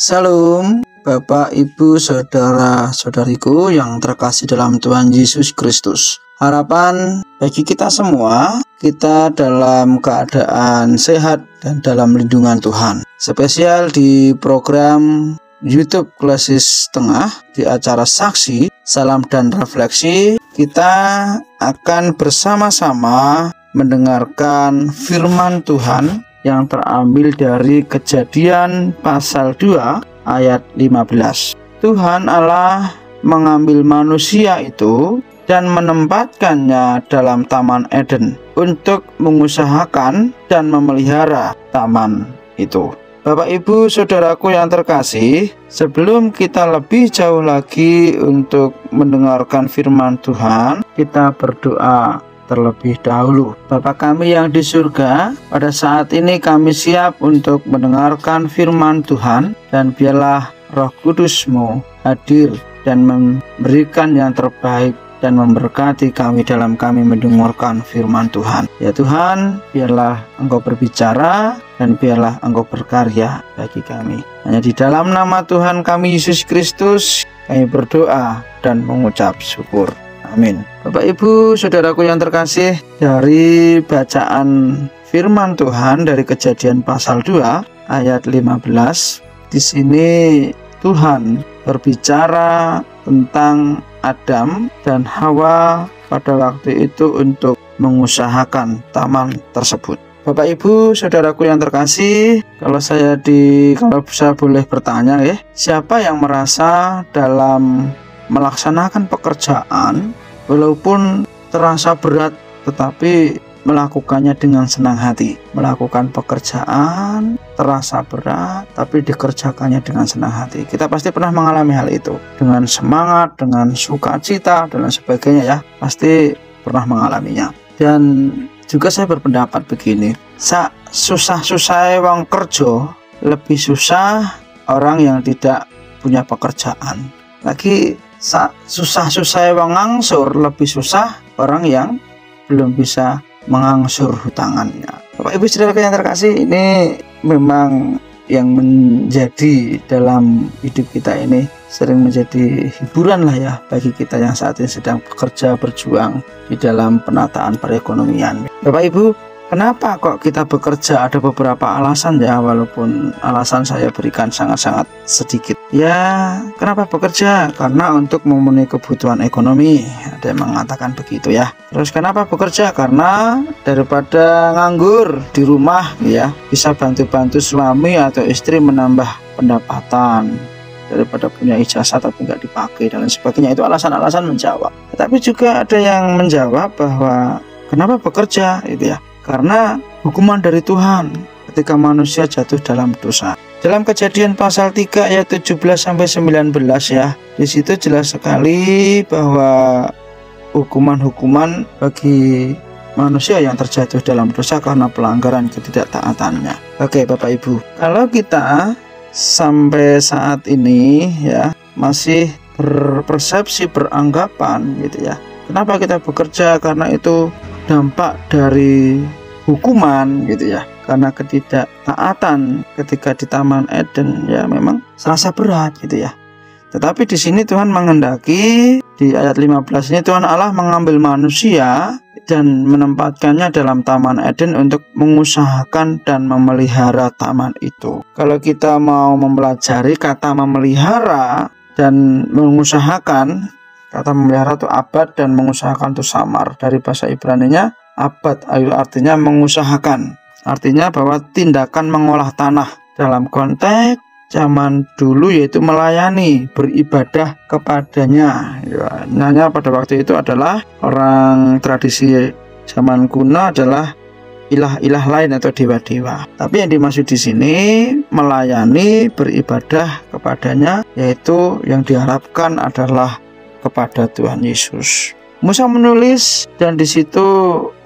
Salam Bapak, Ibu, Saudara-saudariku yang terkasih dalam Tuhan Yesus Kristus. Harapan bagi kita semua, kita dalam keadaan sehat dan dalam lindungan Tuhan. Spesial di program YouTube Klesis Tengah di acara Saksi, Salam dan Refleksi, kita akan bersama-sama mendengarkan firman Tuhan yang terambil dari Kejadian pasal 2 ayat 15. Tuhan Allah mengambil manusia itu dan menempatkannya dalam Taman Eden untuk mengusahakan dan memelihara taman itu. Bapak, Ibu, Saudaraku yang terkasih, sebelum kita lebih jauh lagi untuk mendengarkan firman Tuhan, kita berdoa terlebih dahulu. Bapa kami yang di surga, pada saat ini kami siap untuk mendengarkan firman Tuhan, dan biarlah Roh Kudus-Mu hadir dan memberikan yang terbaik dan memberkati kami dalam kami mendengarkan firman Tuhan. Ya Tuhan, biarlah Engkau berbicara dan biarlah Engkau berkarya bagi kami. Hanya di dalam nama Tuhan kami Yesus Kristus kami berdoa dan mengucap syukur. Amin. Bapak, Ibu, Saudaraku yang terkasih, dari bacaan firman Tuhan dari Kejadian pasal 2 ayat 15, di sini Tuhan berbicara tentang Adam dan Hawa pada waktu itu untuk mengusahakan taman tersebut. Bapak, Ibu, Saudaraku yang terkasih, kalau saya boleh bertanya ya, siapa yang merasa dalam melaksanakan pekerjaan walaupun terasa berat tetapi melakukannya dengan senang hati? Melakukan pekerjaan terasa berat tapi dikerjakannya dengan senang hati. Kita pasti pernah mengalami hal itu, dengan semangat, dengan sukacita dan sebagainya ya. Pasti pernah mengalaminya. Dan juga saya berpendapat begini, susah-susah wong kerja lebih susah orang yang tidak punya pekerjaan. Lagi susah-susah wong ngangsur lebih susah orang yang belum bisa mengangsur hutangannya. Bapak, Ibu, Saudara yang terkasih, ini memang yang menjadi dalam hidup kita ini sering menjadi hiburan lah ya bagi kita yang saat ini sedang bekerja berjuang di dalam penataan perekonomian. Bapak, Ibu, kenapa kok kita bekerja? Ada beberapa alasan ya, walaupun alasan saya berikan sangat-sangat sedikit. Ya, kenapa bekerja? Karena untuk memenuhi kebutuhan ekonomi. Ada yang mengatakan begitu ya. Terus kenapa bekerja? Karena daripada nganggur di rumah ya, bisa bantu-bantu suami atau istri menambah pendapatan daripada punya ijazah tapi nggak dipakai dan lain sebagainya. Itu alasan-alasan menjawab. Tapi juga ada yang menjawab bahwa kenapa bekerja itu ya? Karena hukuman dari Tuhan ketika manusia jatuh dalam dosa. Dalam Kejadian pasal 3 ayat 17-19 ya, di situ jelas sekali bahwa hukuman-hukuman bagi manusia yang terjatuh dalam dosa karena pelanggaran ketidaktaatannya. Oke, Bapak, Ibu, kalau kita sampai saat ini ya masih berpersepsi, beranggapan gitu ya, kenapa kita bekerja? Karena itu dampak dari hukuman gitu ya, karena ketidaktaatan ketika di Taman Eden ya memang serasa berat gitu ya. Tetapi di sini Tuhan menghendaki, di ayat 15 ini Tuhan Allah mengambil manusia dan menempatkannya dalam Taman Eden untuk mengusahakan dan memelihara taman itu. Kalau kita mau mempelajari kata memelihara dan mengusahakan, kata memelihara itu abad dan mengusahakan itu samar. Dari bahasa Ibrani-nya abad artinya mengusahakan, artinya bahwa tindakan mengolah tanah dalam konteks zaman dulu yaitu melayani, beribadah kepadanya ya. Nanya pada waktu itu adalah orang tradisi zaman kuno adalah ilah-ilah lain atau dewa-dewa. Tapi yang dimaksud di sini melayani, beribadah kepadanya, yaitu yang diharapkan adalah kepada Tuhan Yesus. Musa menulis dan di situ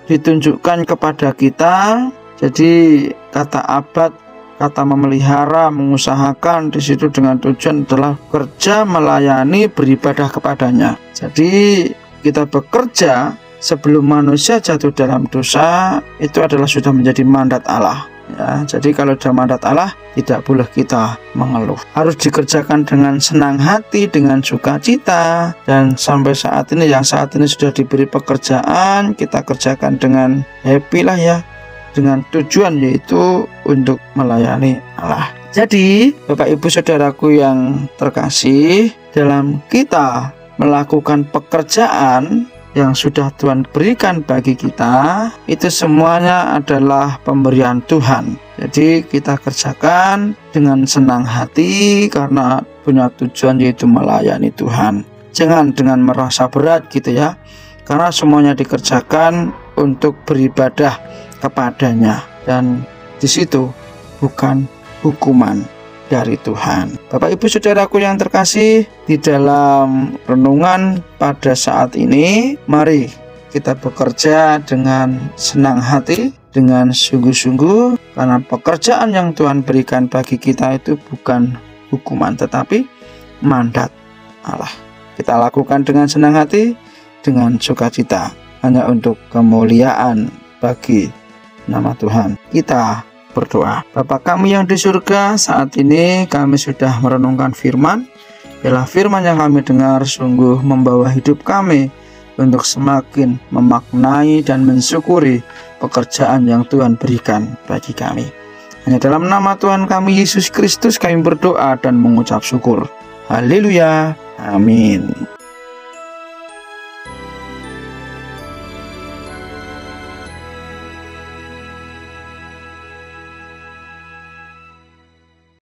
ditunjukkan kepada kita. Jadi kata abad, kata memelihara, mengusahakan di situ dengan tujuan adalah kerja, melayani, beribadah kepadanya. Jadi kita bekerja sebelum manusia jatuh dalam dosa itu adalah sudah menjadi mandat Allah. Ya, jadi kalau sudah mandat Allah, tidak boleh kita mengeluh. Harus dikerjakan dengan senang hati, dengan sukacita. Dan sampai saat ini, yang saat ini sudah diberi pekerjaan, kita kerjakan dengan happy lah ya, dengan tujuan yaitu untuk melayani Allah. Jadi, Bapak Ibu Saudaraku yang terkasih, dalam kita melakukan pekerjaan yang sudah Tuhan berikan bagi kita, itu semuanya adalah pemberian Tuhan. Jadi kita kerjakan dengan senang hati karena punya tujuan yaitu melayani Tuhan. Jangan dengan merasa berat gitu ya, karena semuanya dikerjakan untuk beribadah kepadanya, dan di situ bukan hukuman dari Tuhan. Bapak Ibu Saudaraku yang terkasih, di dalam renungan pada saat ini, mari kita bekerja dengan senang hati, dengan sungguh-sungguh, karena pekerjaan yang Tuhan berikan bagi kita itu bukan hukuman, tetapi mandat Allah. Kita lakukan dengan senang hati, dengan sukacita, hanya untuk kemuliaan bagi nama Tuhan. Kita berdoa. Bapa kami yang di surga, saat ini kami sudah merenungkan firman. Biarlah firman yang kami dengar sungguh membawa hidup kami untuk semakin memaknai dan mensyukuri pekerjaan yang Tuhan berikan bagi kami. Hanya dalam nama Tuhan kami Yesus Kristus kami berdoa dan mengucap syukur. Haleluya. Amin.